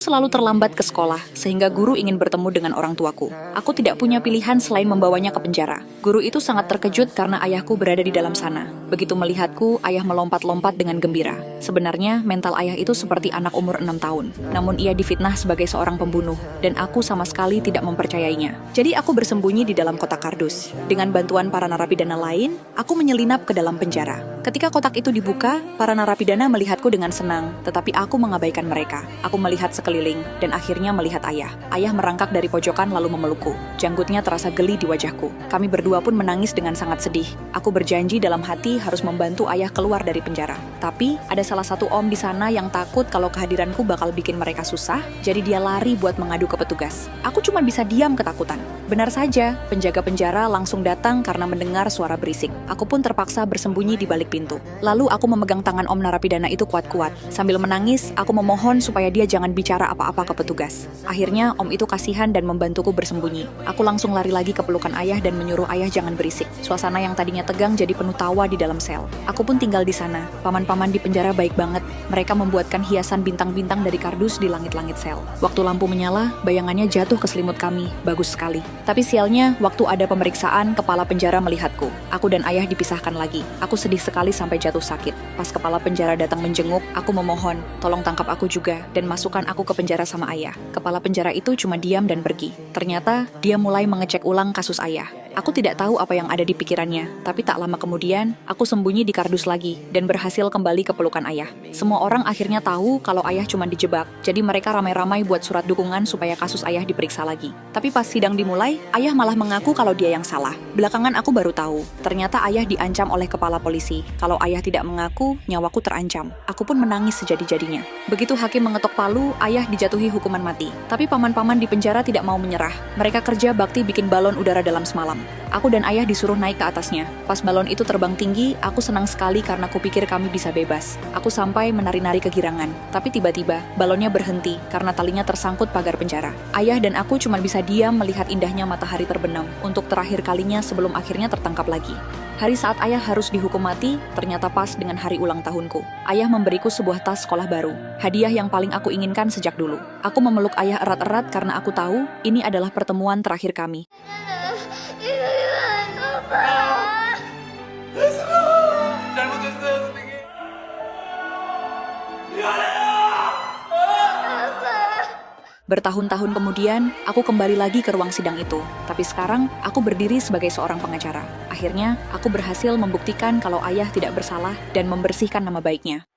Selalu terlambat ke sekolah, sehingga guru ingin bertemu dengan orang tuaku. Aku tidak punya pilihan selain membawanya ke penjara. Guru itu sangat terkejut karena ayahku berada di dalam sana. Begitu melihatku, ayah melompat-lompat dengan gembira. Sebenarnya, mental ayah itu seperti anak umur 6 tahun. Namun ia difitnah sebagai seorang pembunuh, dan aku sama sekali tidak mempercayainya. Jadi aku bersembunyi di dalam kotak kardus. Dengan bantuan para narapidana lain, aku menyelinap ke dalam penjara. Ketika kotak itu dibuka, para narapidana melihatku dengan senang, tetapi aku mengabaikan mereka. Aku melihat sekeliling, dan akhirnya melihat ayah. Ayah merangkak dari pojokan lalu memelukku. Janggutnya terasa geli di wajahku. Kami berdua pun menangis dengan sangat sedih. Aku berjanji dalam hati harus membantu ayah keluar dari penjara. Tapi, ada salah satu om di sana yang takut kalau kehadiranku bakal bikin mereka susah, jadi dia lari buat mengadu ke petugas. Aku cuma bisa diam ketakutan. Benar saja, penjaga penjara langsung datang karena mendengar suara berisik. Aku pun terpaksa bersembunyi di balik pintu. Lalu aku memegang tangan om narapidana itu kuat-kuat. Sambil menangis, aku memohon supaya dia jangan bicara apa-apa ke petugas. Akhirnya, om itu kasihan dan membantuku bersembunyi. Aku langsung lari lagi ke pelukan ayah dan menyuruh ayah jangan berisik. Suasana yang tadinya tegang jadi penuh tawa di dalam sel. Aku pun tinggal di sana. Paman-paman di penjara baik banget. Mereka membuatkan hiasan bintang-bintang dari kardus di langit-langit sel. Waktu lampu menyala, bayangannya jatuh ke selimut kami. Bagus sekali. Tapi sialnya, waktu ada pemeriksaan, kepala penjara melihatku. Aku dan ayah dipisahkan lagi. Aku sedih sekali sampai jatuh sakit. Pas kepala penjara datang menjenguk, aku memohon, tolong tangkap aku juga, dan masukkan aku ke penjara sama ayah. Kepala penjara itu cuma diam dan pergi. Ternyata, dia mulai mengecek ulang kasus ayah. Aku tidak tahu apa yang ada di pikirannya, tapi tak lama kemudian, aku sembunyi di kardus lagi, dan berhasil kembali ke pelukan ayah. Semua orang akhirnya tahu kalau ayah cuma dijebak, jadi mereka ramai-ramai buat surat dukungan supaya kasus ayah diperiksa lagi. Tapi pas sidang dimulai, ayah malah mengaku kalau dia yang salah. Belakangan aku baru tahu, ternyata ayah diancam oleh kepala polisi. Kalau ayah tidak mengaku, nyawaku terancam. Aku pun menangis sejadi-jadinya. Begitu hakim mengetok palu, ayah dijatuhi hukuman mati. Tapi paman-paman di penjara tidak mau menyerah. Mereka kerja bakti bikin balon udara dalam semalam. Aku dan ayah disuruh naik ke atasnya. Pas balon itu terbang tinggi, aku senang sekali karena kupikir kami bisa bebas. Aku sampai menari-nari kegirangan. Tapi tiba-tiba, balonnya berhenti karena talinya tersangkut pagar penjara. Ayah dan aku cuma bisa diam melihat indahnya matahari terbenam untuk terakhir kalinya sebelum akhirnya tertangkap lagi. Hari saat ayah harus dihukum mati, ternyata pas dengan hari ulang tahunku. Ayah memberiku sebuah tas sekolah baru. Hadiah yang paling aku inginkan sejak dulu. Aku memeluk ayah erat-erat karena aku tahu ini adalah pertemuan terakhir kami. Bertahun-tahun kemudian, aku kembali lagi ke ruang sidang itu. Tapi sekarang, aku berdiri sebagai seorang pengacara. Akhirnya, aku berhasil membuktikan kalau ayah tidak bersalah dan membersihkan nama baiknya.